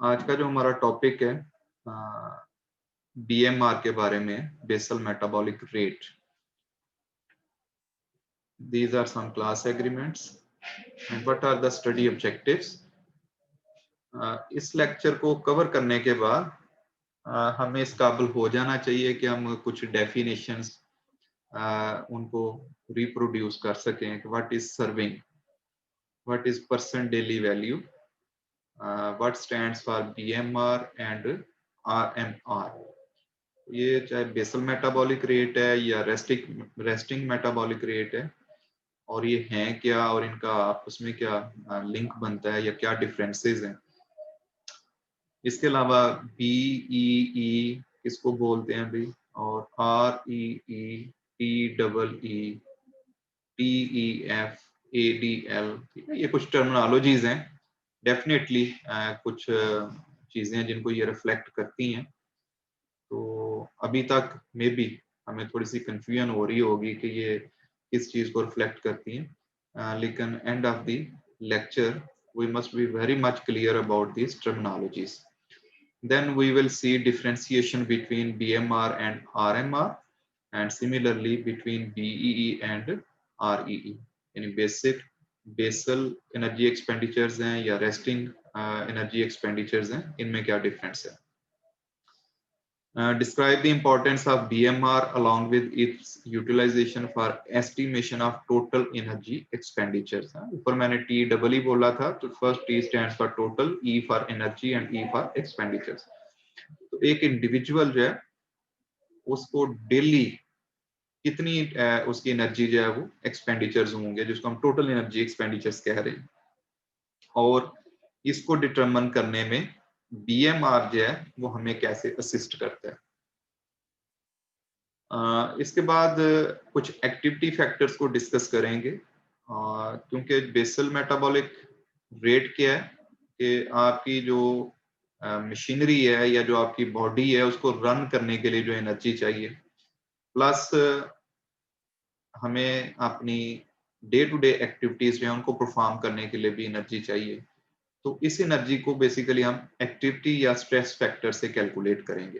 आज का जो हमारा टॉपिक है बीएमआर के बारे में, basal metabolic rate. These are some class agreements and what are the study objectives। इस लेक्चर को कवर करने के बाद हमें इस काबिल हो जाना चाहिए कि हम कुछ डेफिनेशंस उनको रिप्रोड्यूस कर सकें। What is serving, what is percent daily value, what stands for BMR and RMR. ये चाहे बेसल मेटाबॉलिक रेट है या रेस्टिंग मेटाबॉलिक रेट है, और ये हैं क्या और इनका आपस में क्या लिंक बनता है या क्या डिफरेंसेस हैं। इसके अलावा बीईई किसको बोलते हैं भाई, और आरईई, टीईई, टीईएफ, एडीएल, ठीक है, ये कुछ टर्मिनोलॉजीज हैं। डेफिनेटली कुछ चीजें हैं जिनको ये रिफ्लेक्ट करती हैं। तो अभी तक मे बी हमें थोड़ी सी कंफ्यूजन हो रही होगी कि ये किस चीज को रिफ्लेक्ट करती हैं, लेकिन end of the lecture we must be very much clear about these terminologies. Then we will see differentiation between BMR and RMR, and similarly between BEE and REE. यानी basal energy expenditures हैं या resting energy expenditures हैं, इनमें क्या difference है। Describe the importance of BMR along with its utilization for estimation of total energy expenditures। ऊपर मैंने TEE बोला था, तो first T stands for total, E for energy and E for expenditures। तो एक इंडिविजुअल जो है उसको डेली कितनी उसकी एनर्जी जो है वो एक्सपेंडिचर्स होंगे, जिसको हम टोटल एनर्जी एक्सपेंडिचर्स कह रहे हैं, और इसको डिटरमिन करने में बीएमआर जो है वो हमें कैसे असिस्ट करता है। इसके बाद कुछ एक्टिविटी फैक्टर्स को डिस्कस करेंगे, क्योंकि बेसल मेटाबॉलिक रेट क्या है कि आपकी जो मशीनरी है या जो आपकी बॉडी है उसको रन करने के लिए जो एनर्जी चाहिए, प्लस हमें अपनी डे टू डे एक्टिविटीज जो है उनको परफॉर्म करने के लिए भी एनर्जी चाहिए। तो इस एनर्जी को बेसिकली हम एक्टिविटी या स्ट्रेस फैक्टर से कैलकुलेट करेंगे।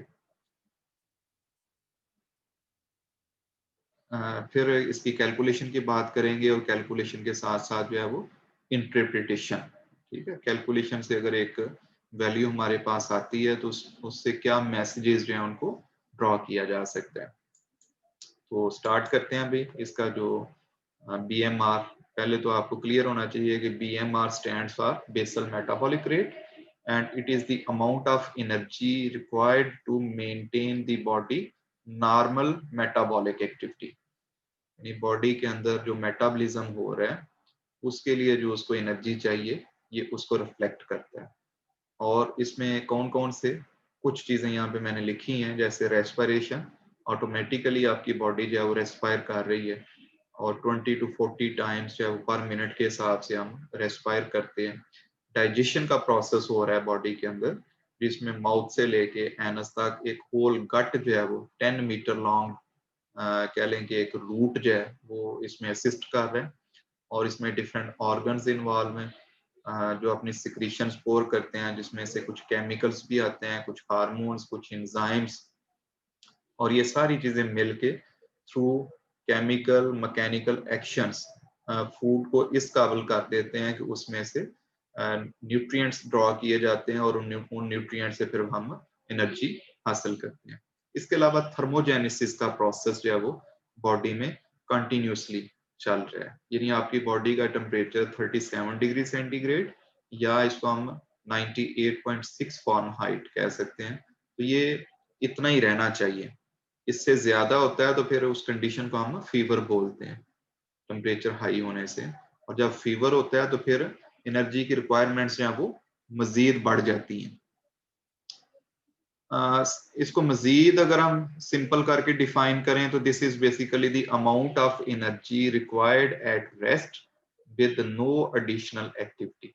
फिर इसकी कैलकुलेशन की बात करेंगे, और कैलकुलेशन के साथ साथ जो है वो इंटरप्रिटेशन, ठीक है। कैलकुलेशन से अगर एक वैल्यू हमारे पास आती है तो उससे क्या मैसेजेस जो है उनको ड्रॉ किया जा सकता है। तो स्टार्ट करते हैं अभी इसका जो बीएमआर। पहले तो आपको क्लियर होना चाहिए कि BMR stands for basal metabolic rate, and it is the amount of energy required to maintain the body normal metabolic activity. यानी बॉडी के अंदर जो मेटाबॉलिज्म हो रहा है उसके लिए जो उसको एनर्जी चाहिए, ये उसको रिफ्लेक्ट करता है। और इसमें कौन कौन से कुछ चीजें यहाँ पे मैंने लिखी हैं, जैसे रेस्पिरेशन, ऑटोमेटिकली आपकी बॉडी जो है वो रेस्पायर कर रही है, और 20 to 40 टाइम्स जो है पर मिनट के हिसाब से हम रेस्पायर करते हैं। डाइजेशन का प्रोसेस हो रहा है बॉडी के अंदर, जिसमें माउथ से लेके एनस तक एक होल गट जो है वो 10 मीटर लॉन्ग कह लें कि एक रूट जो है वो इसमें असिस्ट कर रहे हैं। और इसमें डिफरेंट ऑर्गन्स इन्वॉल्व हैं जो अपनी सिक्रीशन स्पोर करते हैं, जिसमें से कुछ केमिकल्स भी आते हैं, कुछ हार्मोन्स, कुछ एंजाइम्स, और ये सारी चीजें मिलके through chemical mechanical actions food को इस काबिल कर देते हैं कि उसमें से न्यूट्रिएंट्स ड्रॉ किए जाते हैं, और उन न्यूट्रिएंट्स से फिर हम एनर्जी हासिल करते हैं। इसके अलावा थर्मोजेनेसिस का प्रोसेस जो है वो बॉडी में कंटिन्यूसली चल रहा है। यानी आपकी बॉडी का टेम्परेचर 37 डिग्री सेंटीग्रेड, या इसको हम 98.6 फ़ारेनहाइट कह सकते हैं, तो ये इतना ही रहना चाहिए। इससे ज्यादा होता है तो फिर उस कंडीशन को हम फीवर बोलते हैं, टेम्परेचर हाई होने से। और जब फीवर होता है तो फिर एनर्जी की रिक्वायरमेंट्स जो है वो मजीद बढ़ जाती हैं। इसको मजीद अगर हम सिंपल करके डिफाइन करें तो this is basically the amount of energy required at rest with no additional activity.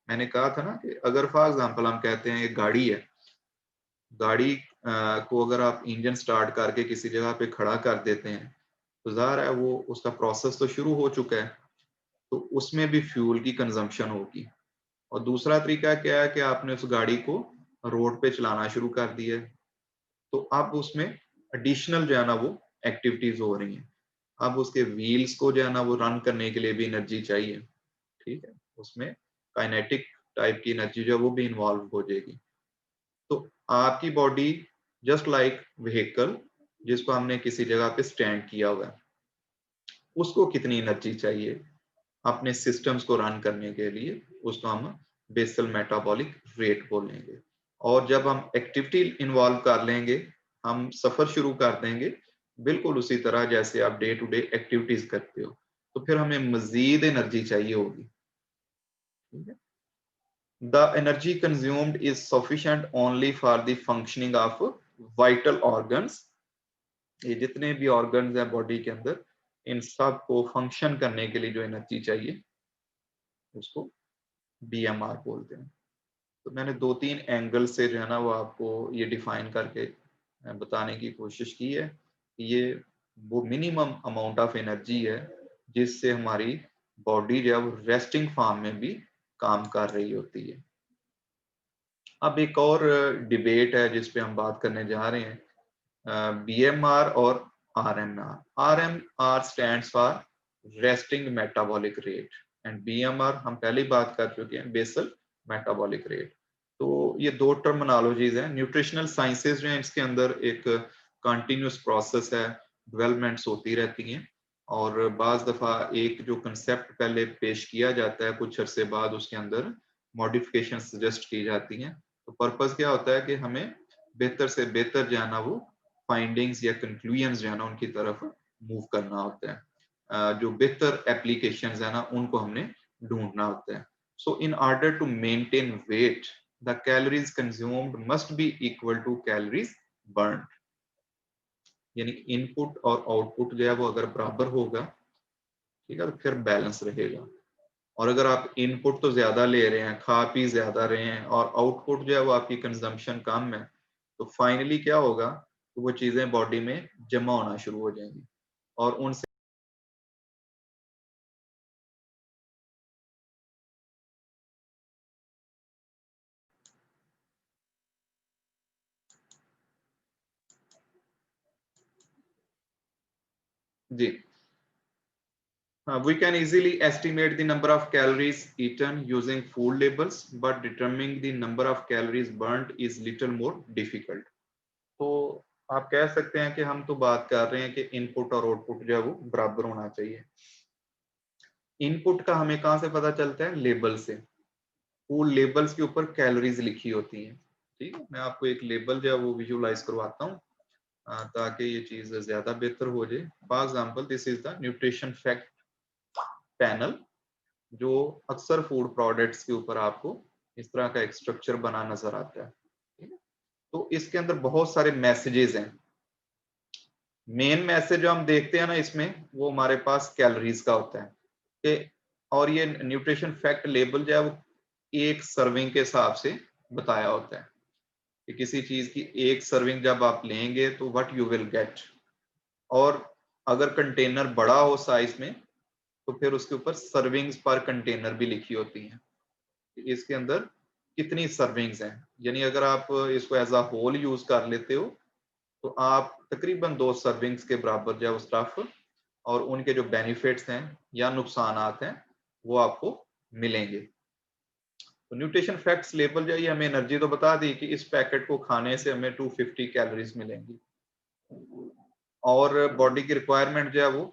मैंने कहा था ना कि अगर फॉर एग्जांपल हम कहते हैं एक गाड़ी है, गाड़ी को अगर आप इंजन स्टार्ट करके किसी जगह पे खड़ा कर देते हैं तो ज़ाहिर है वो उसका प्रोसेस तो शुरू हो चुका है, तो उसमें भी फ्यूल की कंजम्पशन होगी, और दूसरा तरीका क्या है कि आपने उस गाड़ी को रोड पे चलाना शुरू कर दिया है, तो अब उसमें एडिशनल जो है ना वो एक्टिविटीज हो रही हैं। अब उसके व्हील्स को जो है ना वो रन करने के लिए भी एनर्जी चाहिए, ठीक है, उसमें काइनेटिक टाइप की एनर्जी जो है वो भी इन्वॉल्व हो जाएगी। तो आपकी बॉडी जस्ट लाइक व्हीकल जिसको हमने किसी जगह पे स्टैंड किया हुआ है, उसको कितनी एनर्जी चाहिए अपने सिस्टम्स को रन करने के लिए, उसको हम बेसल मेटाबॉलिक रेट बोलेंगे। और जब हम एक्टिविटी इन्वॉल्व कर लेंगे, हम सफर शुरू कर देंगे बिल्कुल उसी तरह जैसे आप डे टू डे एक्टिविटीज करते हो, तो फिर हमें मजीद एनर्जी चाहिए होगी, ठीक है। The energy consumed is sufficient only for the functioning of vital organs। ये जितने भी ऑर्गन्स हैं बॉडी के अंदर, इन सब को फंक्शन करने के लिए जो एनर्जी चाहिए उसको बीएमआर बोलते हैं। तो मैंने 2-3 एंगल से जो है ना वो आपको ये डिफाइन करके बताने की कोशिश की है कि ये वो मिनिमम अमाउंट ऑफ एनर्जी है जिससे हमारी बॉडी जो है वो रेस्टिंग फॉर्म में भी काम कर रही होती है। अब एक और डिबेट है जिस पे हम बात करने जा रहे हैं, बीएमआर और RMR. RMR stands for resting metabolic rate and BMR हम पहले ही बात कर चुके हैं बेसल मेटाबॉलिक रेट। तो ये दो टर्मिनोलॉजीज हैं। न्यूट्रिशनल साइंसेज जो है इसके अंदर एक कंटिन्यूस प्रोसेस है, डेवलपमेंट्स होती रहती हैं और बाज दफा एक जो कंसेप्ट पहले पेश किया जाता है कुछ अरसे बाद उसके अंदर मॉडिफिकेशन सजेस्ट की जाती हैं। तो पर्पस क्या होता है कि हमें बेहतर से बेहतर जो है ना वो फाइंडिंग्स या कंक्लूजन्स जो है ना उनकी तरफ मूव करना होता है। जो बेहतर एप्लीकेशंस है ना उनको हमने ढूंढना होता है। So in order to maintain weight the calories consumed must be equal to calories burn. यानी इनपुट और आउटपुट जो है वो अगर बराबर होगा, ठीक है, तो फिर बैलेंस रहेगा। और अगर आप इनपुट तो ज्यादा ले रहे हैं, खा पी ज्यादा रहे हैं और आउटपुट जो है वो आपकी कंजम्पशन कम है, तो फाइनली क्या होगा, तो वो चीजें बॉडी में जमा होना शुरू हो जाएंगी और उनसे जी हाँ, we can easily estimate the number of calories eaten using food labels, but determining the number of calories burnt is little more difficult। तो आप कह सकते हैं कि हम तो बात कर रहे हैं कि इनपुट और आउटपुट जो है वो बराबर होना चाहिए। इनपुट का हमें कहाँ से पता चलता है? लेबल से। फूड लेबल्स के ऊपर कैलोरीज लिखी होती हैं, ठीक है। मैं आपको एक लेबल जो है वो विजुअलाइज करवाता हूँ ताकि ये चीज ज्यादा बेहतर हो जाए। For example this is the nutrition fact panel, जो अक्सर फूड प्रोडक्ट्स के ऊपर आपको इस तरह का एक स्ट्रक्चर बना नजर आता है, ठीक है। तो इसके अंदर बहुत सारे मैसेजेस हैं। मेन मैसेज जो हम देखते हैं ना इसमें, वो हमारे पास कैलोरीज का होता है कि, और ये न्यूट्रिशन फैक्ट लेबल जो है वो एक सर्विंग के हिसाब से बताया होता है कि किसी चीज की एक सर्विंग जब आप लेंगे तो व्हाट यू विल गेट। और अगर कंटेनर बड़ा हो साइज में तो फिर उसके ऊपर सर्विंग्स पर कंटेनर भी लिखी होती हैं, इसके अंदर कितनी सर्विंग्स हैं। यानी अगर आप इसको एज अ होल यूज कर लेते हो तो आप तकरीबन 2 सर्विंग्स के बराबर जो है स्टफ और उनके जो बेनिफिट्स हैं या नुकसानात हैं वो आपको मिलेंगे। तो न्यूट्रिशन फैक्ट्स लेबल जो है हमें एनर्जी तो बता दी कि इस पैकेट को खाने से हमें 250 कैलोरीज मिलेंगी और बॉडी की रिक्वायरमेंट जो है वो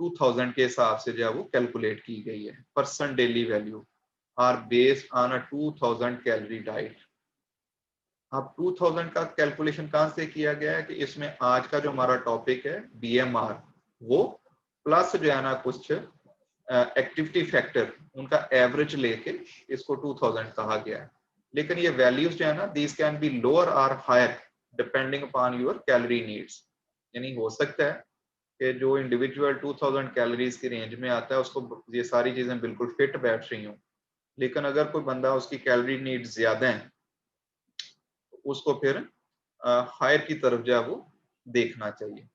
2000 के हिसाब से जो है वो कैलकुलेट की गई है। Person daily value are based on a 2000 calorie diet. अब 2000 का कैलकुलेशन कहाँ से किया गया है कि इसमें आज का जो हमारा टॉपिक है बीएमआर, वो प्लस जो है ना कुछ एक्टिविटी फैक्टर उनका एवरेज लेके इसको 2000 कहा गया है। लेकिन ये वैल्यूज जो है ना दीज कैन बी लोअर और higher depending upon your calorie needs. यानी हो सकता है कि जो इंडिविजुअल 2000 कैलोरीज की रेंज में आता है उसको ये सारी चीजें बिल्कुल फिट बैठ रही हूँ, लेकिन अगर कोई बंदा उसकी कैलोरी नीड्स ज्यादा है उसको फिर हायर की तरफ जो है वो देखना चाहिए।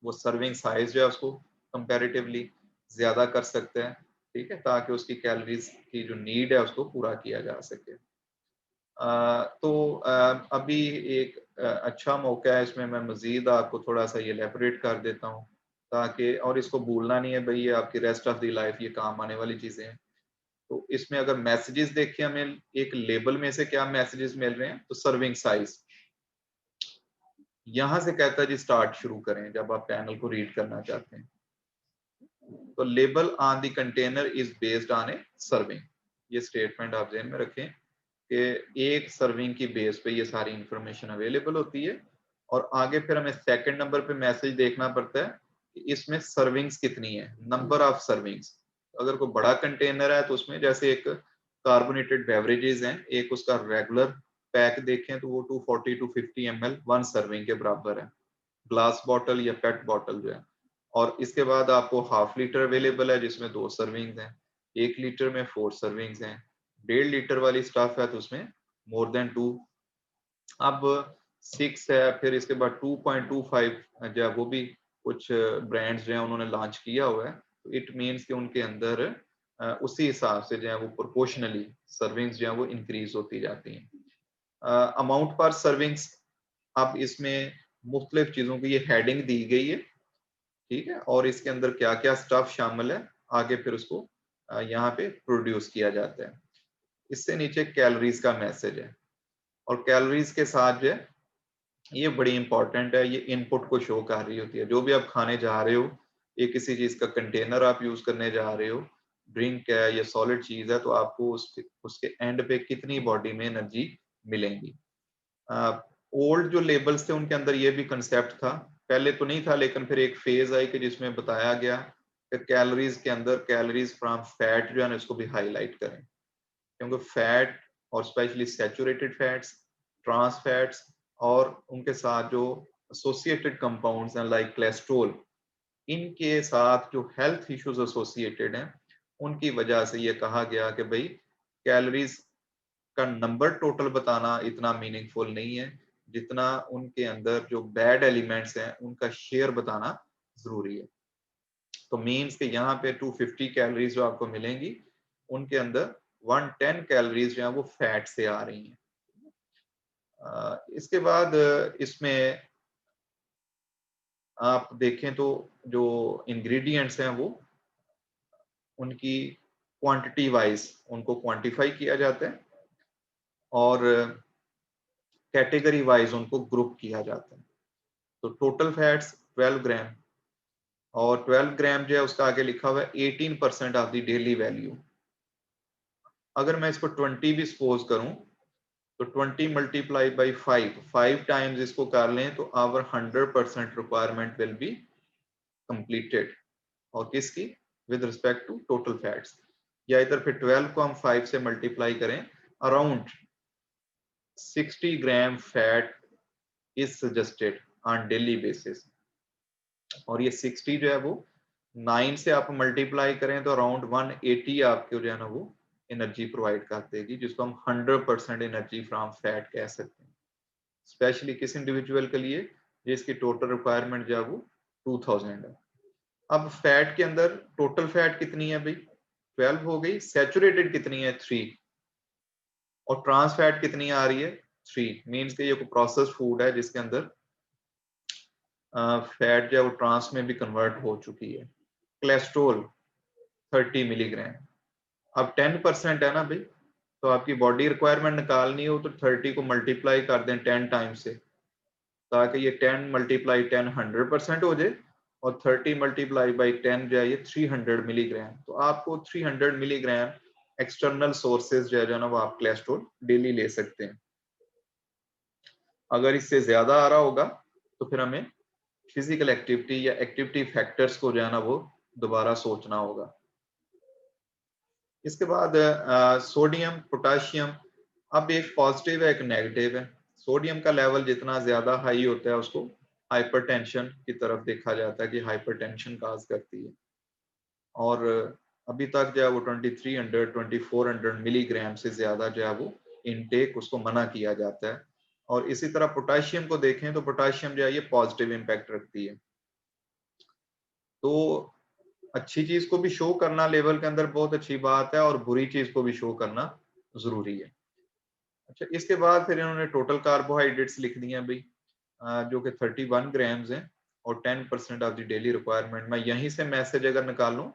वो सर्विंग साइज जो है उसको कंपैरेटिवली ज्यादा कर सकते हैं ठीक है, ताकि उसकी कैलोरीज की जो नीड है उसको पूरा किया जा सके। तो अभी एक अच्छा मौका है, इसमें मैं मजीद आपको थोड़ा सा ये एलैबोरेट कर देता हूँ, ताकि, और इसको भूलना नहीं है भाई, ये आपकी रेस्ट ऑफ द लाइफ ये काम आने वाली चीजें हैं। तो इसमें अगर मैसेजेस देखें, हमें एक लेबल में से क्या मैसेजेस मिल रहे हैं, तो सर्विंग साइज यहां से कहता है जी स्टार्ट शुरू करें जब आप पैनल को रीड करना चाहते हैं। तो label on the container is based on A serving, ये स्टेटमेंट आप ध्यान में रखें कि एक सर्विंग की बेस पे ये सारी इंफॉर्मेशन अवेलेबल होती है। और आगे फिर हमें सेकंड नंबर पे मैसेज देखना पड़ता है कि इसमें सर्विंग्स कितनी है, नंबर ऑफ सर्विंग्स। अगर कोई बड़ा कंटेनर है तो उसमें जैसे एक कार्बोनेटेड बेवरेजेस हैं, एक उसका रेगुलर पैक देखें तो वो 240 टू 50 ml 1 सर्विंग के बराबर है, ग्लास बॉटल या पेट बॉटल जो है। और इसके बाद आपको हाफ लीटर अवेलेबल है जिसमें 2 सर्विंग्स हैं, 1 लीटर में 4 सर्विंग्स हैं, 1.5 लीटर वाली स्टफ है तो उसमें मोर देन 2। अब 6 है, फिर इसके बाद 2.25 जो है वो भी कुछ ब्रांड्स जो है उन्होंने लॉन्च किया हुआ है। तो इट मीन्स कि उनके अंदर उसी हिसाब से जो है वो प्रोपोर्शनली सर्विंग्स जो है वो इंक्रीज होती जाती हैं। अमाउंट पर सर्विंग्स, अब इसमें मुख्तलिफ चीजों की ये हेडिंग दी गई है, ठीक है, और इसके अंदर क्या क्या स्टफ शामिल है आगे फिर उसको यहाँ पे प्रोड्यूस किया जाता है। इससे नीचे कैलोरीज का मैसेज है, और कैलोरीज के साथ जो है ये बड़ी इंपॉर्टेंट है, ये इनपुट को शो कर रही होती है। जो भी आप खाने जा रहे हो, ये किसी चीज का कंटेनर आप यूज करने जा रहे हो, ड्रिंक है या सॉलिड चीज है, तो आपको उसके एंड पे कितनी बॉडी में एनर्जी मिलेंगी। ओल्ड जो लेबल्स थे उनके अंदर ये भी कंसेप्ट था, पहले तो नहीं था, लेकिन फिर एक फेज आई कि जिसमें बताया गया कि कैलोरीज के अंदर कैलोरीज फ्रॉम फैट जो है ना इसको भी हाईलाइट करें, क्योंकि फैट और specially saturated fats, trans fats और उनके साथ जो एसोसिएटेड कंपाउंड्स हैं लाइक कोलेस्ट्रॉल, इनके साथ जो हेल्थ इश्यूज एसोसिएटेड हैं, उनकी वजह से ये कहा गया कि भाई कैलोरीज का नंबर टोटल बताना इतना मीनिंगफुल नहीं है, जितना उनके अंदर जो बैड एलिमेंट्स हैं उनका शेयर बताना जरूरी है। तो मीन्स के यहाँ पे 250 कैलोरीज जो आपको मिलेंगी, उनके अंदर 110 कैलोरीज जो है वो फैट से आ रही हैं। इसके बाद इसमें आप देखें तो जो इंग्रेडिएंट्स हैं वो उनकी क्वांटिटी वाइज उनको क्वांटिफाई किया जाता है, और कैटेगरी वाइज उनको ग्रुप किया जाता है। तो टोटल फैट्स 12 ग्राम, और 12 ग्राम जो है उसका आगे लिखा हुआ है 18% ऑफ द डेली वैल्यू। अगर मैं इसको 20 भी सपोज करूं तो 20 मल्टीप्लाई बाई 5 टाइम्स इसको कर लें तो our 100% requirement will be completed. और किसकी, with respect to total fats. या इधर फिर 12 को हम 5 से मल्टीप्लाई करें, around 60 gram fat is suggested on daily basis. और ये 60 जो है वो 9 से आप मल्टीप्लाई करें तो अराउंड 180 आपको जो है ना वो एनर्जी प्रोवाइड कर देगी, जिसको हम 100% एनर्जी फ्रॉम फैट कह सकते हैं। स्पेशली किस इंडिविजुअल के लिए जिसकी टोटल रिक्वायरमेंट जो है वो 2000 है। अब फैट के अंदर टोटल फैट कितनी है भाई, 12 हो गई, सैचुरेटेड कितनी है 3, और ट्रांस फैट कितनी आ रही है 3। मीन्स के ये कोई प्रोसेस फूड है जिसके अंदर फैट जो है वो ट्रांस में भी कन्वर्ट हो चुकी है। Cholesterol 30 milligram. अब 10% है ना भाई, तो आपकी बॉडी रिक्वायरमेंट निकालनी हो तो 30 को मल्टीप्लाई कर दें 10 टाइम से, ताकि ये 10 मल्टीप्लाई 10 100% हो जाए, और 30 मल्टीप्लाई बाई 10 जो है ये 300 मिलीग्राम। तो आपको 300 मिलीग्राम एक्सटर्नल सोर्सेज जो है ना वो आप कोलेस्ट्रॉल डेली ले सकते हैं। अगर इससे ज्यादा आ रहा होगा तो फिर हमें फिजिकल एक्टिविटी या एक्टिविटी फैक्टर्स को जो है ना वो दोबारा सोचना होगा। इसके बाद सोडियम पोटाशियम, अब एक पॉजिटिव है एक नेगेटिव है। सोडियम का लेवल जितना ज्यादा हाई होता है उसको हाइपरटेंशन की तरफ देखा जाता है कि हाइपरटेंशन काज करती है। और अभी तक जो है वो 2300 2400 मिलीग्राम से ज्यादा जो है वो इनटेक उसको मना किया जाता है। और इसी तरह पोटाशियम को देखें तो पोटाशियम जो है ये पॉजिटिव इम्पैक्ट रखती है। तो अच्छी चीज को भी शो करना लेवल के अंदर बहुत अच्छी बात है, और बुरी चीज को भी शो करना जरूरी है। अच्छा, इसके बाद फिर इन्होंने टोटल कार्बोहाइड्रेट्स लिख दिए हैं भाई, जो कि 31 ग्राम्स हैं और 10% ऑफ द डेली रिक्वायरमेंट। मैं यहीं से मैसेज अगर निकालूं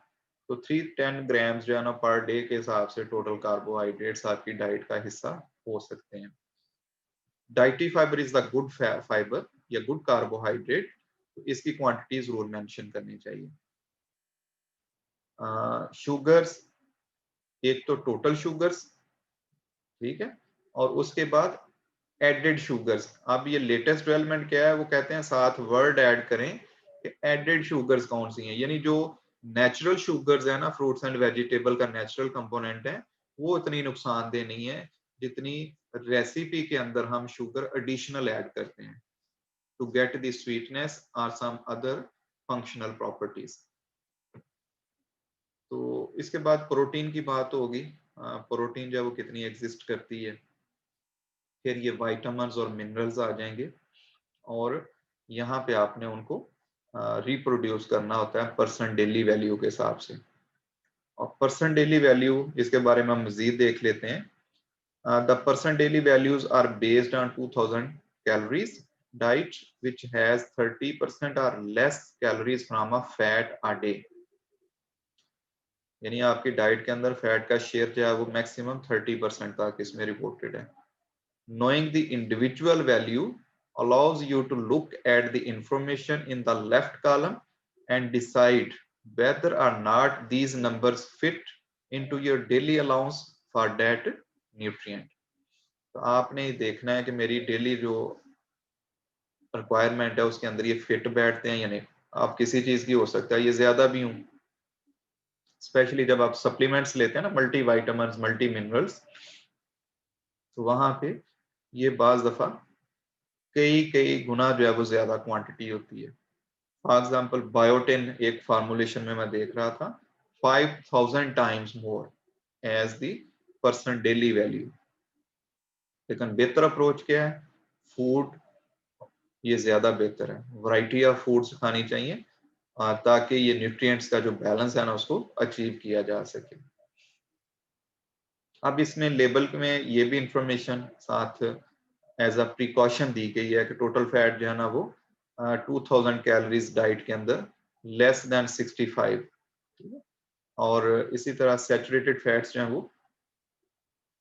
तो 310 ग्राम्स जो है ना पर डे के हिसाब से टोटल कार्बोहाइड्रेट्स आपकी डाइट का हिस्सा हो सकते हैं। Dietary fibre is the good fibre या गुड कार्बोहाइड्रेट, तो इसकी क्वांटिटी जरूर मेंशन करनी चाहिए। शुगर्स, एक तो टोटल शुगर्स, ठीक है, और उसके बाद एडेड शुगर्स। अब ये लेटेस्ट डेवलपमेंट क्या है, वो कहते हैं साथ वर्ड ऐड करें कि एडेड शुगर्स कौन सी हैं, यानी जो नेचुरल शुगर्स है ना, फ्रूट्स एंड वेजिटेबल का नेचुरल कंपोनेंट है, वो इतनी नुकसानदेह नहीं है जितनी रेसिपी के अंदर हम शुगर एडिशनल ऐड करते हैं टू गेट द स्वीटनेस और सम अदर फंक्शनल प्रॉपर्टीज। तो इसके बाद प्रोटीन की बात होगी। प्रोटीन जो है वो कितनी एग्जिस्ट करती है, फिर ये वाइटामिन्स और मिनरल्स आ जाएंगे, और यहाँ पे आपने उनको रिप्रोड्यूस करना होता है परसेंट डेली वैल्यू के हिसाब से। और परसेंट डेली वैल्यू, इसके बारे में हम मजीद देख लेते हैं। The percent daily values are based on 2000 calories diet which has 30% और less calories from a fat a day. यानी आपकी डाइट के अंदर फैट का शेयर जो है वो मैक्सिमम 30% तक इसमें रिपोर्टेड है। Knowing the individual value allows you to look at the information in the left column and decide whether or not these numbers fit into your daily allowance for that nutrient. तो आपने देखना है कि मेरी daily जो requirement है उसके अंदर ये फिट बैठते हैं या नहीं। आप किसी चीज की हो सकता है ये ज्यादा भी हूँ, स्पेशली जब आप सप्लीमेंट्स लेते हैं ना, मल्टी वाइटामिन मल्टी मिनरल्स, तो वहां पे ये बाज दफा कई कई गुना जो है वो ज्यादा क्वांटिटी होती है। फॉर एग्जाम्पल बायोटिन एक फार्मूलेशन में मैं देख रहा था 5000 times more as the percent daily value. लेकिन बेहतर अप्रोच क्या है, फूड ये ज्यादा बेहतर है, वैरायटी ऑफ फूड्स खानी चाहिए ताकि ये न्यूट्रिएंट्स का जो बैलेंस है ना उसको अचीव किया जा सके। अब इसमें लेबल में ये भी इंफॉर्मेशन साथ एज अ प्रिकॉशन दी गई है कि टोटल फैट जो है ना वो 2000 कैलोरीज डाइट के अंदर लेस देन 65, और इसी तरह सैचुरेटेड फैट्स जो है वो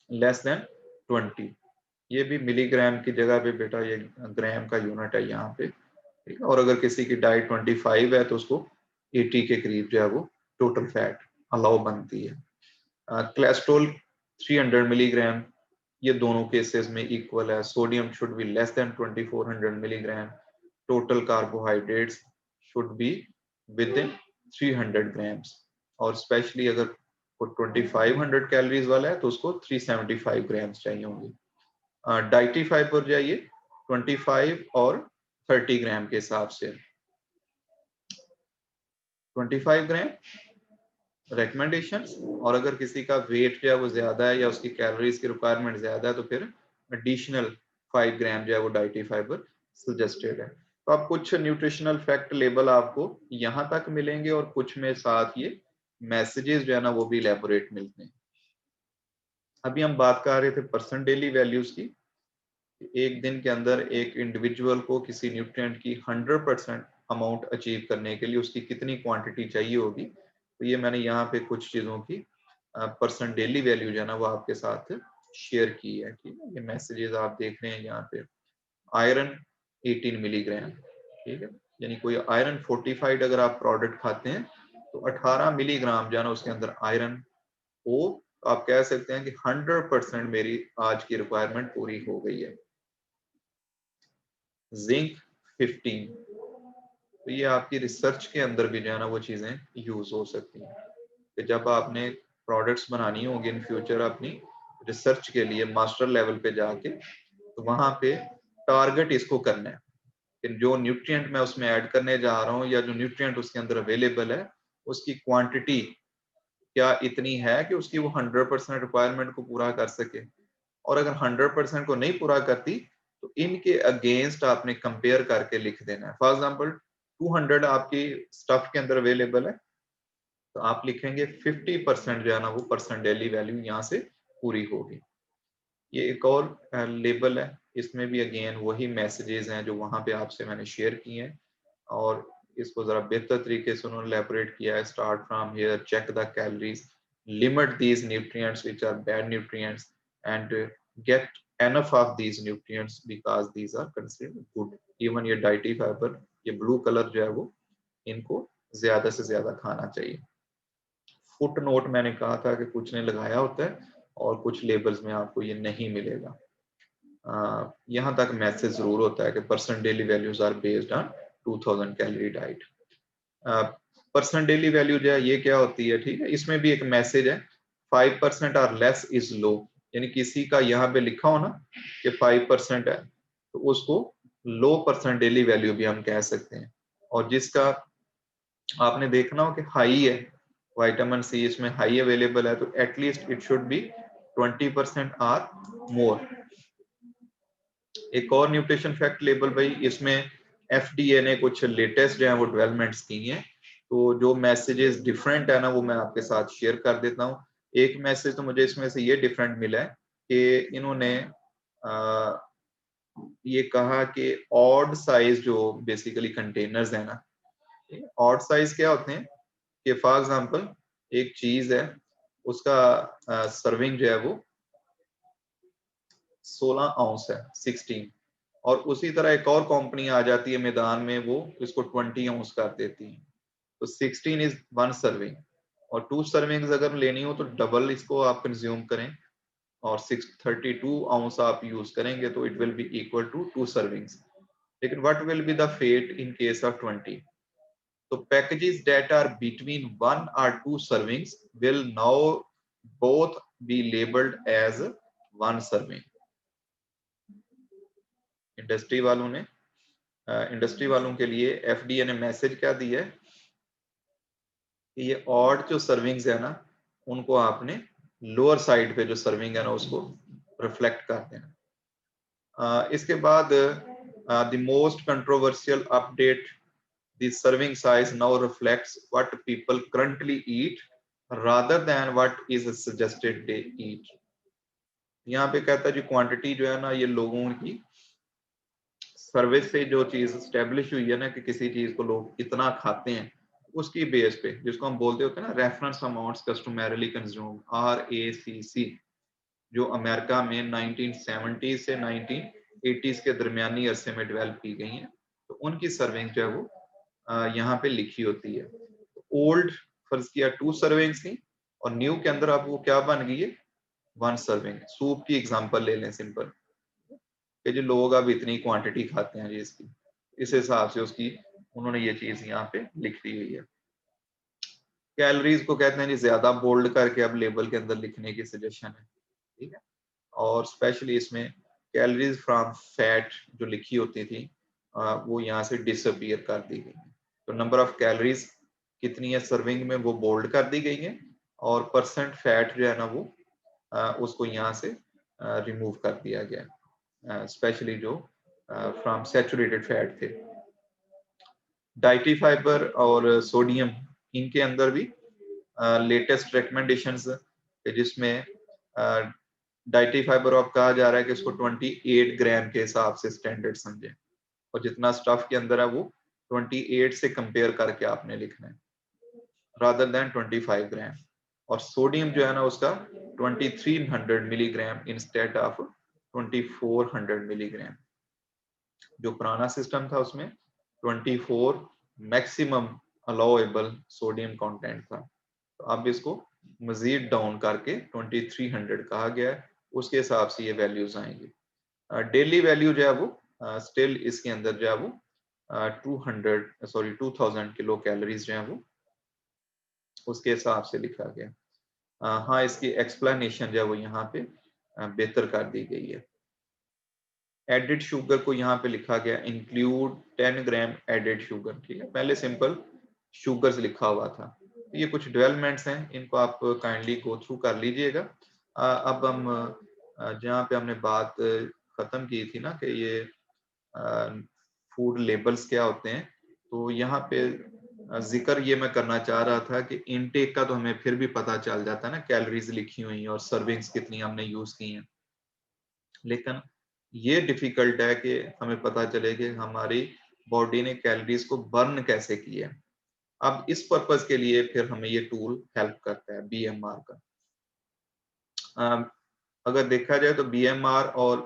लेस देन 20। ये भी मिलीग्राम की जगह पे बेटा ये ग्राम का यूनिट है यहाँ पे, ठीक है। और अगर किसी की डाइट 25 है तो उसको 80 के करीब जो है वो टोटल फैट अलाउ बनती है। कोलेस्ट्रॉल 300 मिलीग्राम, ये दोनों केसेस में इक्वल है। Sodium should be less than 2400 milligram. Total carbohydrates should be with in 300 grams, और स्पेशली अगर वो 2500 कैलोरीज वाला है तो उसको 375 ग्राम्स चाहिए होंगे। डाइटरी फाइबर चाहिए 25 और 30 ग्राम के हिसाब से। 25 ग्राम रिकमेंडेशंस, और अगर किसी का वेट जो है वो ज्यादा है या उसकी कैलोरीज की रिक्वायरमेंट ज्यादा है तो फिर एडिशनल 5 ग्राम जो है वो डाइटरी फाइबर सजेस्टेड है। तो अब कुछ न्यूट्रिशनल फैक्ट लेबल आपको यहाँ तक मिलेंगे, और कुछ में साथ ये मैसेजेस जो है ना वो भी इलेबोरेट मिलते हैं। अभी हम बात कर रहे थे परसेंट डेली वैल्यूज की। एक दिन के अंदर एक इंडिविजुअल को किसी न्यूट्रिएंट की 100% अमाउंट अचीव करने के लिए उसकी कितनी क्वांटिटी चाहिए होगी, तो ये मैंने यहाँ पे कुछ चीजों की परसेंट डेली वैल्यू जो है ना वो आपके साथ शेयर की है, ठीक है। ये मैसेजेस आप देख रहे हैं यहाँ पे। आयरन 18 मिलीग्राम, ठीक है, यानी कोई आयरन फोर्टिफाइड अगर आप प्रोडक्ट खाते हैं तो 18 मिलीग्राम जो है ना उसके अंदर आयरन हो, आप कह सकते हैं कि 100% मेरी आज की रिक्वायरमेंट पूरी हो गई है। जिंक 15, तो ये आपकी रिसर्च के अंदर भी जो है ना वो चीजें यूज हो सकती हैं कि जब आपने प्रोडक्ट्स बनानी होगी इन फ्यूचर अपनी रिसर्च के लिए मास्टर लेवल पे जाके, तो वहां पे टारगेट इसको करना है कि जो न्यूट्रिएंट मैं उसमें ऐड करने जा रहा हूँ या जो न्यूट्रिएंट उसके अंदर अवेलेबल है उसकी क्वांटिटी क्या इतनी है कि उसकी वो 100% रिक्वायरमेंट को पूरा कर सके। और अगर 100% को नहीं पूरा करती तो इनके अगेंस्ट आपने कंपेयर करके लिख देना है। फॉर एग्जांपल 200 आपकी स्टफ के अंदर अवेलेबल है, तो आप लिखेंगे 50% जो है ना वो परसेंट डेली वैल्यू यहाँ से पूरी होगी। ये एक और लेबल है, इसमें भी अगेन वही मैसेजेस हैं जो वहां पे आपसे मैंने शेयर किए हैं, और इसको जरा बेहतर तरीके से उन्होंने इलैबोरेट किया है। Start from here, check the calories, limit these nutrients which are bad nutrients and get enough of these nutrients because these are considered good. Even ये डाइटरी फाइबर, ये ब्लू कलर जो है वो इनको ज्यादा से ज्यादा खाना चाहिए। फुट नोट मैंने कहा था कि कुछ ने लगाया होता है और कुछ लेबल्स में आपको ये नहीं मिलेगा। यहाँ तक मैसेज जरूर होता है कि percent daily values are based on 2000 calorie diet. Percent daily value जो है ये क्या होती है, ठीक है, इसमें भी एक मैसेज है, 5% और लेस इज लो, यानी किसी का यहाँ पे लिखा हो ना कि 5% है तो उसको लो परसेंट डेली वैल्यू भी हम कह सकते हैं। और जिसका आपने देखना हो कि हाई है, विटामिन सी इसमें हाई अवेलेबल है, तो एटलीस्ट इट शुड बी 20% और मोर। एक और न्यूट्रिशन फैक्ट लेबल भाई, इसमें एफडीए ने कुछ लेटेस्ट जो है वो डेवलपमेंट्स की हैं, तो जो मैसेजेस डिफरेंट है ना वो मैं आपके साथ शेयर कर देता हूँ। एक मैसेज तो मुझे इसमें से ये डिफरेंट मिला है कि इन्होंने ये कहा कि ऑड साइज जो बेसिकली कंटेनर्स है ना, ऑड साइज क्या होते हैं कि फॉर एग्जांपल एक चीज है, उसका सर्विंग जो है वो 16 आउंस है, 16, और उसी तरह एक और कंपनी आ जाती है मैदान में, वो इसको 20 आउंस कर देती है, तो 16 इज 1 सर्विंग, और 2 सर्विंग्स अगर लेनी हो तो डबल इसको आप कंज्यूम करें, और 632 आउंस आप यूज करेंगे तो it will be equal to 2 servings. लेकिन what will be the fate in case of 20? तो packages that are between 1 or 2 servings will now both be labeled as 1 serving। Industry वालों के लिए एफडीए ने message क्या दिया है कि ये ऑड जो सर्विंग्स है ना उनको आपने लोअर साइड पे जो सर्विंग है ना उसको रिफ्लेक्ट कर देना। इसके बाद the most controversial update, the serving size now reflects what people currently eat rather than what is suggested they eat। यहाँ पे कहता है जी क्वांटिटी जो है ना ये लोगों की सर्विस से जो चीज स्टेब्लिश हुई है ना कि किसी चीज को लोग इतना खाते हैं, उसकी बेस पे जिसको हम बोलते होते हैं ना रेफरेंस अमाउंट्स कस्टमरली कंज्यूम, RACC, जो अमेरिका में 1970 से 1980 के दरमियानी अरसे में डेवलप की गई हैं, तो उनकी सर्विंग जो है वो यहाँ पे लिखी होती है। ओल्ड फर्ज किया 2 सर्विंग्स थी और न्यू के अंदर अब वो क्या बन गई है, 1 सर्विंग। सूप की एग्जांपल ले लें सिंपल, कि जो लोग अब इतनी क्वांटिटी खाते हैं जी इसकी, इस हिसाब से उसकी उन्होंने ये चीज यहाँ पे लिख दी हुई है। कैलोरीज को कहते हैं जी ज्यादा बोल्ड करके अब लेबल के अंदर लिखने की सजेशन है, ठीक है, और स्पेशली इसमें कैलोरीज फ्रॉम फैट जो लिखी होती थी वो यहाँ से डिसअपीयर कर दी गई है। तो नंबर ऑफ कैलोरीज कितनी है सर्विंग में वो बोल्ड कर दी गई है, और परसेंट फैट जो है ना वो उसको यहाँ से रिमूव कर दिया गया, स्पेशली जो फ्रॉम सैचुरेटेड फैट थे। डाइटरी फाइबर और सोडियम, इनके अंदर भी लेटेस्ट रिकमेंडेशंस जिसमें डाइटरी फाइबर अब कहा जा रहा है कि इसको 28 ग्राम के हिसाब से स्टैंडर्ड समझें, और जितना स्टफ के अंदर है वो 28 से कंपेयर करके आपने लिखना है रादर देन 25 ग्राम। और सोडियम जो है ना उसका 2300 मिलीग्राम इंस्टेड ऑफ 2400 मिलीग्राम। जो पुराना सिस्टम था उसमें 24 मैक्सिमम अलाउएबल सोडियम कंटेंट था, तो अब इसको मजीद डाउन करके 2300 कहा गया है, उसके हिसाब से ये वैल्यूज आएंगी। डेली वैल्यू जो है वो स्टिल इसके अंदर जो है वो 2000 किलो कैलोरीज जो है वो उसके हिसाब से लिखा गया। हाँ, इसकी एक्सप्लेनेशन जो है वो यहाँ पे बेहतर कर दी गई है। एडेड शुगर को यहाँ पे लिखा गया इंक्लूड 10 ग्राम एडेड शुगर, ठीक है, पहले सिंपल शुगर्स लिखा हुआ था। ये कुछ डेवलपमेंट्स हैं, इनको आप काइंडली गो थ्रू कर लीजिएगा। अब हम जहाँ पे हमने बात खत्म की थी ना कि ये फूड लेबल्स क्या होते हैं, तो यहाँ पे जिक्र ये मैं करना चाह रहा था कि इनटेक का तो हमें फिर भी पता चल जाता है ना, कैलोरीज लिखी हुई और सर्विंग्स कितनी हमने यूज की हैं, लेकिन ये डिफिकल्ट है कि हमें पता चले कि हमारी बॉडी ने कैलोरीज को बर्न कैसे किया है। अब इस पर्पस के लिए फिर हमें ये टूल हेल्प करता है बीएमआर का। अगर देखा जाए तो बीएमआर और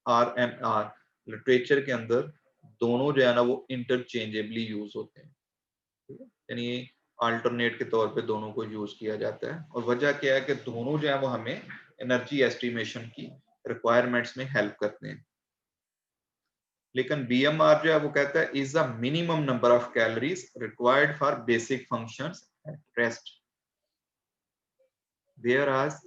आरएमआर लिटरेचर के अंदर दोनों जो है ना वो इंटरचेंजेबली यूज होते हैं, यानी अल्टरनेट के तौर पे दोनों को यूज किया जाता है। और वजह क्या है कि दोनों जो है वो हमें एनर्जी एस्टिमेशन की रिक्वायरमेंट्स में हेल्प करते हैं। लेकिन बीएमआर जो है वो कहता है is the minimum number of calories required for basic functions at rest, whereas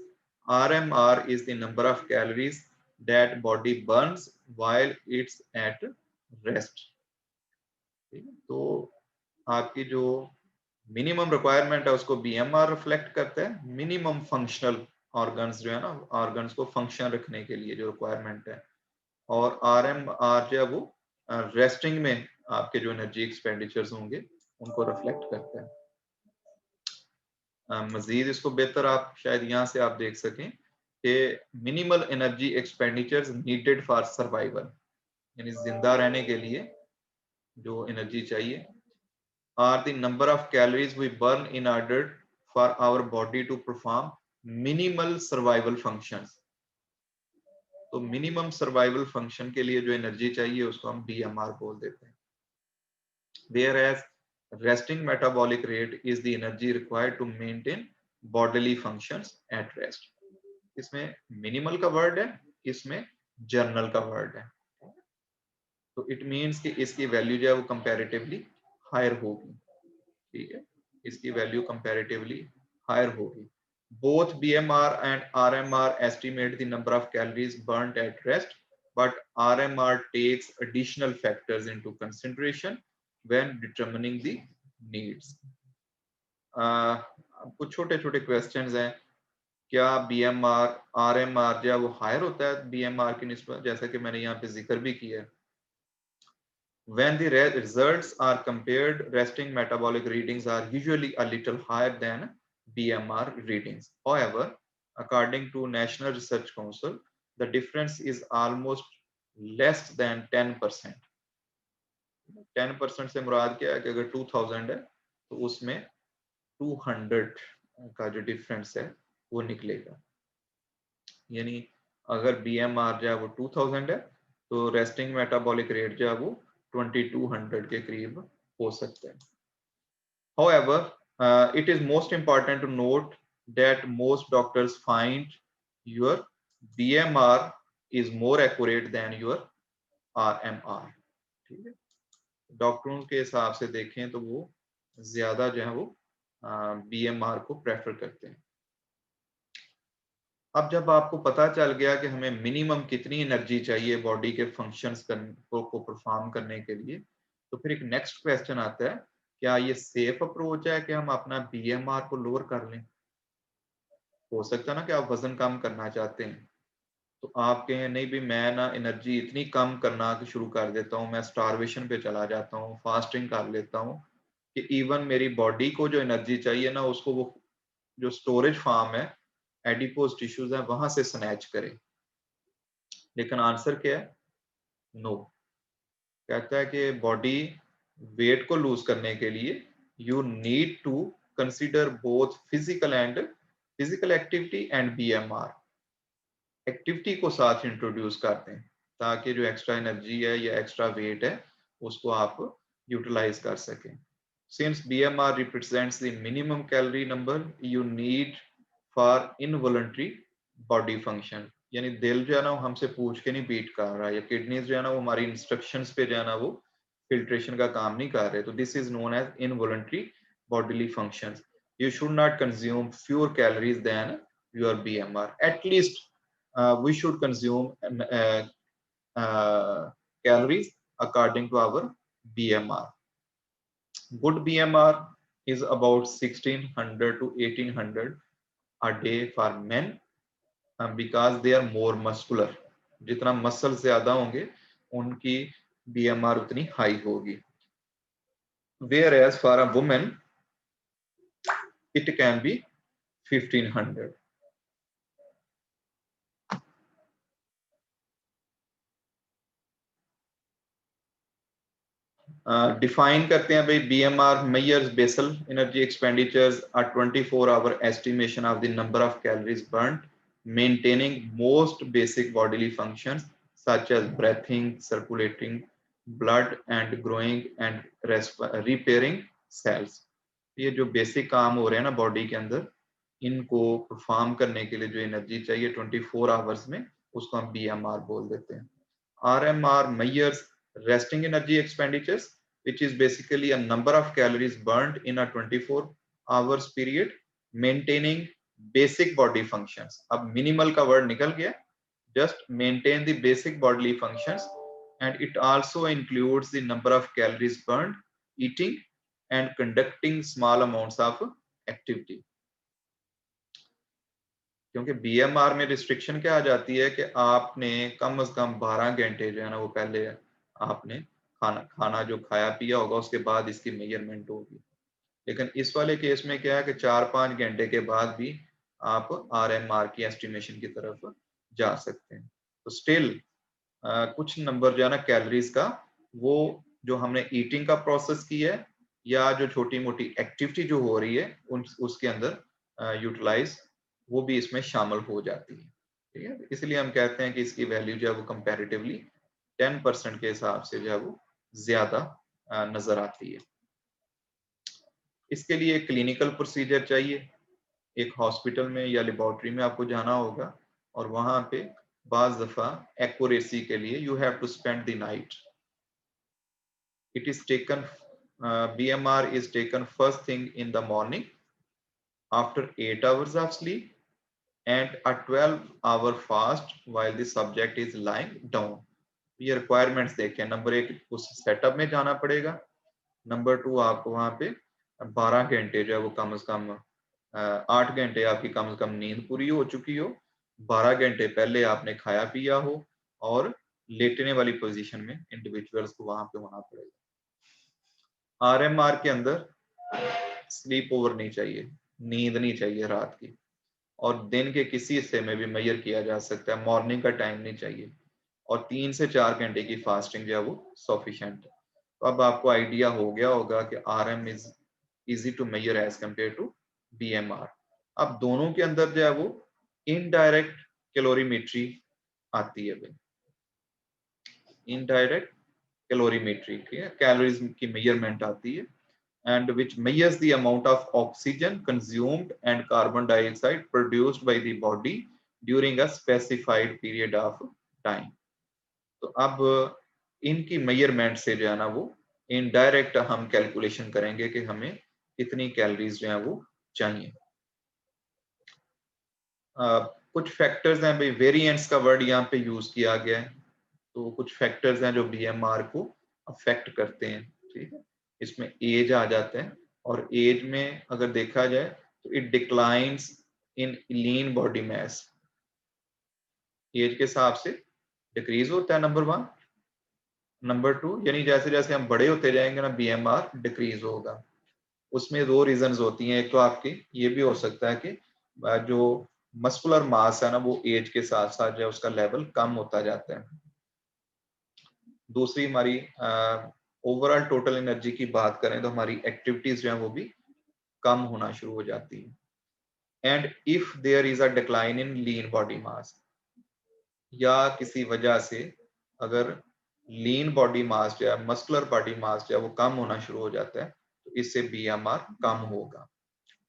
RMR is the number of calories that body burns while it's at rest। तो आपकी जो मिनिमम रिक्वायरमेंट है उसको बीएमआर रिफ्लेक्ट करता है, मिनिमम फंक्शनल ऑर्गन्स जो है ना, ऑर्गन्स को फंक्शन रखने के लिए जो रिक्वायरमेंट है, और आरएमआर जो है वो रेस्टिंग में आपके जो एनर्जी एक्सपेंडिचर्स होंगे उनको रिफ्लेक्ट करता है। मजीद इसको बेहतर आप शायद यहाँ से आप देख सकें कि minimal energy expenditures needed for survival, यानी जिंदा रहने के लिए जो एनर्जी चाहिए, are the number of calories we burn in order for our body to perform minimal survival functions. तो मिनिमम सर्वाइवल फंक्शन के लिए जो एनर्जी चाहिए उसको हम बीएमआर बोल देते हैं। Whereas resting metabolic rate is the energy required to maintain bodily functions at rest। इसमें मिनिमल का वर्ड है, इसमें जर्नल का वर्ड है, तो इट मीन्स कि इसकी वैल्यू जो है वो कंपैरेटिवली हायर होगी। ठीक है, इसकी वैल्यू कंपैरेटिवली हायर होगी। Both BMR and RMR estimate the number of calories burnt at rest, but RMR takes additional factors into consideration when determining the needs। कुछ छोटे छोटे क्वेश्चंस हैं, क्या बीएमआर आरएमआर जो है वो हायर होता है बीएमआर की निस्बत, जैसा कि मैंने यहाँ पे जिक्र भी किया है। When the results are compared, resting metabolic readings are usually a little higher than BMR readings। However, according to National Research Council, the difference is almost less than 10%। 10% से मुराद क्या है कि अगर 2000 है तो उसमें 200 का जो डिफरेंस है वो निकलेगा, यानी अगर बीएमआर जो है वो 2000 है तो रेस्टिंग मेटाबॉलिक रेट जो है वो 2200 के करीब हो सकता है। However, it is most important to note that most doctors find your BMR is more accurate than your RMR। ठीक है, डॉक्टरों के हिसाब से देखें तो वो ज्यादा जो है वो बीएमआर को प्रेफर करते हैं। अब जब आपको पता चल गया कि हमें मिनिमम कितनी एनर्जी चाहिए बॉडी के फंक्शंस को परफॉर्म करने के लिए, तो फिर एक नेक्स्ट क्वेश्चन आता है, क्या ये सेफ अप्रोच है कि हम अपना बीएमआर को लोअर कर लें? हो सकता है ना कि आप वजन कम करना चाहते हैं तो आप कहें नहीं भी मैं ना एनर्जी इतनी कम करना शुरू कर देता हूँ, मैं स्टारवेशन पे चला जाता हूँ, फास्टिंग कर लेता हूँ कि इवन मेरी बॉडी को जो एनर्जी चाहिए ना उसको वो जो स्टोरेज फार्म है, एडिपोज टिश्यूज है, वहां से स्नैच करे। लेकिन आंसर क्या है? नो। कहता है कि बॉडी वेट को लूज करने के लिए you need to consider both physical activity and BMR. Activity को साथ इंट्रोड्यूस करते हैं ताकि जो एक्स्ट्रा एनर्जी है या एक्स्ट्रा वेट है उसको आप यूटिलाइज कर सकें। Since BMR represents the minimum calorie number you need for involuntary body function, यानी दिल जो है ना वो हमसे पूछ के नहीं बीट कर रहा है, या किडनीज जो है ना वो हमारी इंस्ट्रक्शंस पे जो है ना वो फिल्ट्रेशन का काम नहीं कर रहे, तो this is known as involuntary bodily functions। You should not consume fewer calories than your BMR। At least we should consume calories according to our BMR। Good BMR is about 1600 to 1800 a day for men because they are more muscular। जितना muscle ज्यादा होंगे उनकी BMR उतनी high होगी। whereas for a woman it can be 1500. Define करते हैं भाई BMR measures basal energy expenditures are 24-hour estimation of the number of calories burnt maintaining most basic bodily functions such as breathing, circulating blood and growing and repairing cells. ये जो basic काम हो रहे हैं ना बॉडी के अंदर, इनको परफॉर्म करने के लिए जो एनर्जी चाहिए 24 आवर्स में, उसको हम BMR बोल देते हैं. RMR measures resting energy expenditures, which is basically a number of calories burned in a 24 hours period, maintaining basic body functions. अब minimal का word निकल गया, just maintain the basic bodily functions, and it also includes the number of calories burned eating and conducting small amounts of activity. क्योंकि BMR में restriction क्या आ जाती है कि आपने कम से कम 12 घंटे जो है ना वो पहले आपने खाना जो खाया पिया होगा उसके बाद इसकी मेजरमेंट होगी. लेकिन इस वाले केस में क्या है कि 4-5 घंटे के बाद भी आप RMR की एस्टिमेशन की तरफ जा सकते हैं. तो स्टिल कुछ नंबर जो है ना कैलोरीज का, वो जो हमने ईटिंग का प्रोसेस की है या जो छोटी मोटी एक्टिविटी जो हो रही है उसके अंदर यूटिलाइज वो भी इसमें शामिल हो जाती है. ठीक है, इसलिए हम कहते हैं कि इसकी वैल्यू जो है वो कंपैरेटिवली 10% के हिसाब से जो है वो ज्यादा नजर आती है. इसके लिए क्लिनिकल प्रोसीजर चाहिए. एक हॉस्पिटल में या लेबोरेटरी में आपको जाना होगा और वहां पे बाज दफा एक्यूरेसी के लिए you have to spend the night. It is taken BMR is taken first thing in the morning after 8 hours of sleep and a 12-hour fast while the subject is lying down. ये requirements देखें. Number 1 उस setup में जाना पड़ेगा. Number 2 आपको वहां पे 12 घंटे जो है वो कम से कम 8 घंटे आपकी कम से कम नींद पूरी हो चुकी हो, 12 घंटे पहले आपने खाया पिया हो और लेटने वाली पोजीशन में इंडिविजुअल्स को वहां पे होना पड़ेगा. RMR के अंदर स्लीप ओवर नहीं चाहिए, नींद नहीं चाहिए रात की, और दिन के किसी हिस्से में भी मेजर किया जा सकता है. मॉर्निंग का टाइम नहीं चाहिए और 3 से 4 घंटे की फास्टिंग जो है वो सफिशिएंट है. तो अब आपको आइडिया हो गया होगा कि RM is easy to measure as compare to BMR. अब दोनों के अंदर जो है वो इनडायरेक्ट कैलोरीमेट्री आती है. इनडायरेक्ट कैलोरीमेट्री, ठीक है, कैलोरीज की मेजरमेंट आती है, and which measures the amount of oxygen consumed and carbon dioxide produced by the body during a specified period of time. तो अब इनकी मेजरमेंट से जो है ना वो इनडायरेक्ट हम कैलकुलेशन करेंगे कि हमें कितनी कैलोरीज जो है वो चाहिए. कुछ फैक्टर्स हैं भाई, वेरिएंट्स का वर्ड यहाँ पे यूज किया गया है. तो कुछ फैक्टर्स हैं जो BMR को अफेक्ट करते हैं. ठीक है, इसमें एज आ जाते हैं और एज में अगर देखा जाए तो it declines in lean body mass. Age के हिसाब से डिक्रीज होता है नंबर 1. नंबर 2 यानी जैसे जैसे हम बड़े होते जाएंगे ना BMR डिक्रीज होगा. उसमें 2 रीजंस होती हैं. एक तो आपकी ये भी हो सकता है कि जो मस्कुलर मास है ना वो एज के साथ साथ जो उसका लेवल कम होता जाता है. दूसरी हमारी ओवरऑल टोटल एनर्जी की बात करें तो हमारी एक्टिविटीज जो है वो भी कम होना शुरू हो जाती है. And if there is a decline in lean body mass, या किसी वजह से अगर लीन बॉडी मास जो है, मस्कुलर बॉडी मास जो है वो कम होना शुरू हो जाता है, तो इससे BMR कम होगा.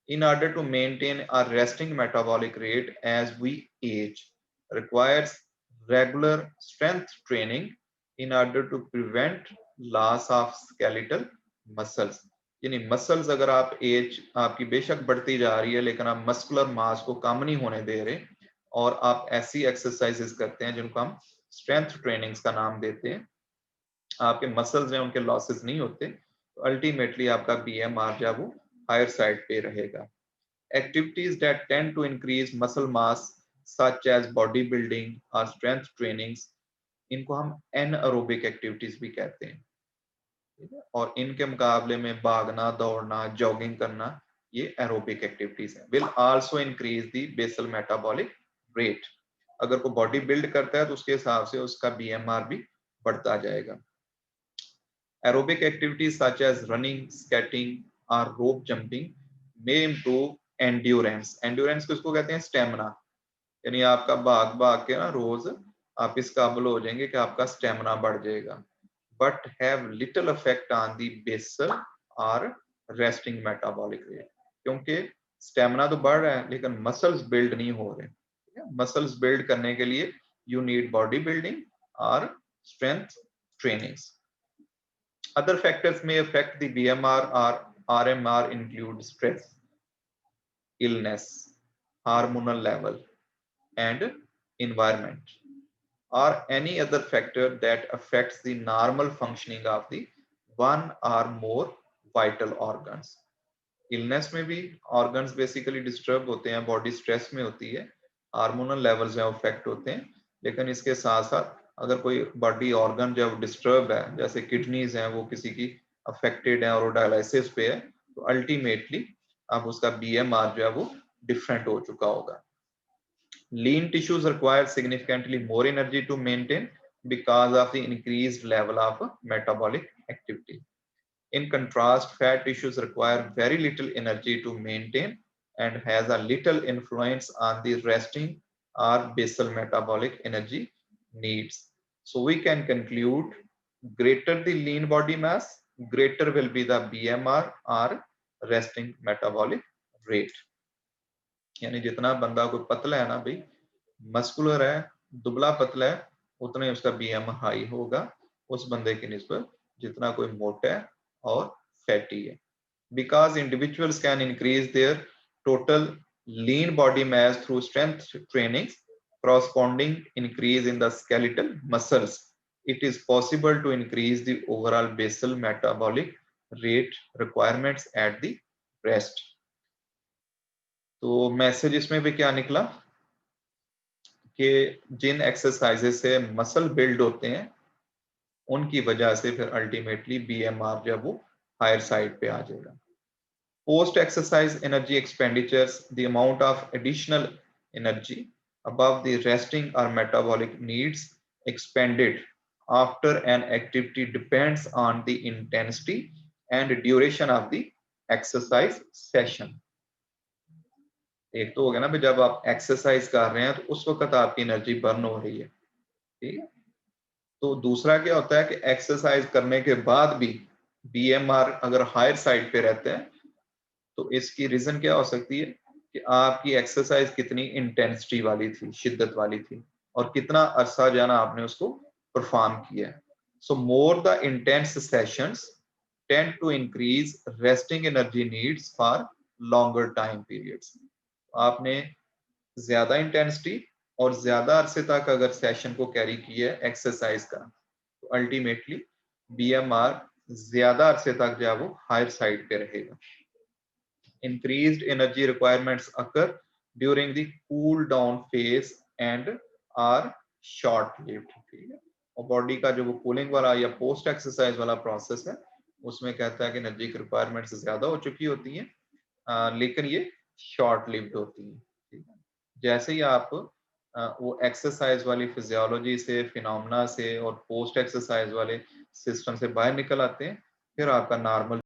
In order to maintain a resting metabolic rate as we age, requires regular strength training in order to prevent loss of skeletal muscles. यानी मसल्स अगर आप एज आपकी बेशक बढ़ती जा रही है लेकिन आप मस्कुलर मास को कम नहीं होने दे रहे और आप ऐसी एक्सरसाइजेस करते हैं जिनको हम स्ट्रेंथ ट्रेनिंग्स का नाम देते हैं, आपके मसल्स हैं उनके लॉसेस नहीं होते, तो अल्टीमेटली आपका BMR जो है वो हायर साइड पे रहेगा. Activities that tend to increase muscle mass such as bodybuilding or strength trainings, इनको हम anaerobic activities भी कहते हैं. ठीक है, और इनके मुकाबले में भागना, दौड़ना, जॉगिंग करना ये एरोबिक एक्टिविटीज है। Will also increase the basal metabolic rate. अगर कोई बॉडी बिल्ड करता है तो उसके हिसाब से उसका बीएमआर भी बढ़ता जाएगा। Aerobic activities such as running, skating और rope jumping may improve endurance. Endurance किसको कहते हैं? स्टेमिना। यानी आपका भाग भाग के ना रोज आप इस काबिल हो जाएंगे कि आपका स्टेमिना बढ़ जाएगा। But have little effect on the basal और रेस्टिंग मेटाबॉलिक रेट। क्योंकि स्टेमिना तो बढ़ रहा है लेकिन मसल्स बिल्ड नहीं हो रहे। मसल्स बिल्ड करने के लिए यू नीड बॉडी बिल्डिंग और strength trainings. Other factors may affect the BMR or RMR include stress, illness, hormonal level, and environment, or any other factor that affects the normal functioning of the one or more vital organs. Illness में भी organs basically disturb होते हैं, body stress में होती है, hormonal levels जो affect होते हैं, लेकिन इसके साथ साथ अगर कोई बॉडी ऑर्गन जो डिस्टर्ब है, जैसे किडनीज हैं, वो किसी की अफेक्टेड है और वो डायलिसिस पे है, तो अल्टीमेटली अब उसका बीएमआर जो है वो डिफरेंट हो चुका होगा। Lean tissues require significantly more energy to maintain because of the increased level of metabolic activity. In contrast, fat tissues require very little energy to maintain and has a little influence on the resting or basal metabolic energy needs. So we can conclude, greater the lean body mass, greater will be the BMR or resting metabolic rate. यानी जितना बंदा कोई पतला है ना भाई, muscular है, दुबला पतला है, उतना ही उसका बीएम हाई होगा उस बंदे की निस्बत जितना कोई मोटा है और फैटी है। Because individuals can increase their total lean body mass through strength training, corresponding increase in the skeletal muscles, it is possible to increase the overall basal metabolic rate requirements at the rest. तो message इसमें भी क्या निकला कि जिन exercises से muscle build होते हैं उनकी वजह से फिर अल्टीमेटली बीएमआर जब वो हायर साइड पे आ जाएगा। Post exercise energy expenditures, the amount of additional energy above the resting or metabolic needs expended after an activity depends on the intensity and duration of the exercise session. एक तो हो गया ना भी जब आप एक्सरसाइज कर रहे हैं तो उस वक्त आपकी एनर्जी बर्न हो रही है, ठीक है। तो दूसरा क्या होता है कि एक्सरसाइज करने के बाद भी बीएमआर अगर हायर साइड पे रहते हैं तो इसकी रीजन क्या हो सकती है कि आपकी एक्सरसाइज कितनी इंटेंसिटी वाली थी, शिद्दत वाली थी, और कितना अरसा जाना आपने उसको परफॉर्म किया है। So more the intense sessions tend to increase resting energy needs for longer time periods. आपने ज्यादा इंटेंसिटी और ज्यादा अरसे तक अगर सेशन को कैरी किया है एक्सरसाइज का, तो अल्टीमेटली बीएमआर ज्यादा अरसे तक जो है वो हायर साइड पे रहेगा। Increased energy requirements occur during the cool down phase and are short lived। ठीक है, और बॉडी का जो वो कूलिंग वाला या पोस्ट एक्सरसाइज वाला प्रोसेस है उसमें कहता है कि एनर्जी की रिक्वायरमेंट्स ज्यादा हो चुकी होती हैं, लेकिन ये शॉर्ट लिव्ड होती है। ठीक है, जैसे ही आप वो एक्सरसाइज वाली फिजियोलॉजी से, फिनोमेना से और पोस्ट एक्सरसाइज वाले सिस्टम से बाहर निकल आते हैं, फिर आपका नॉर्मल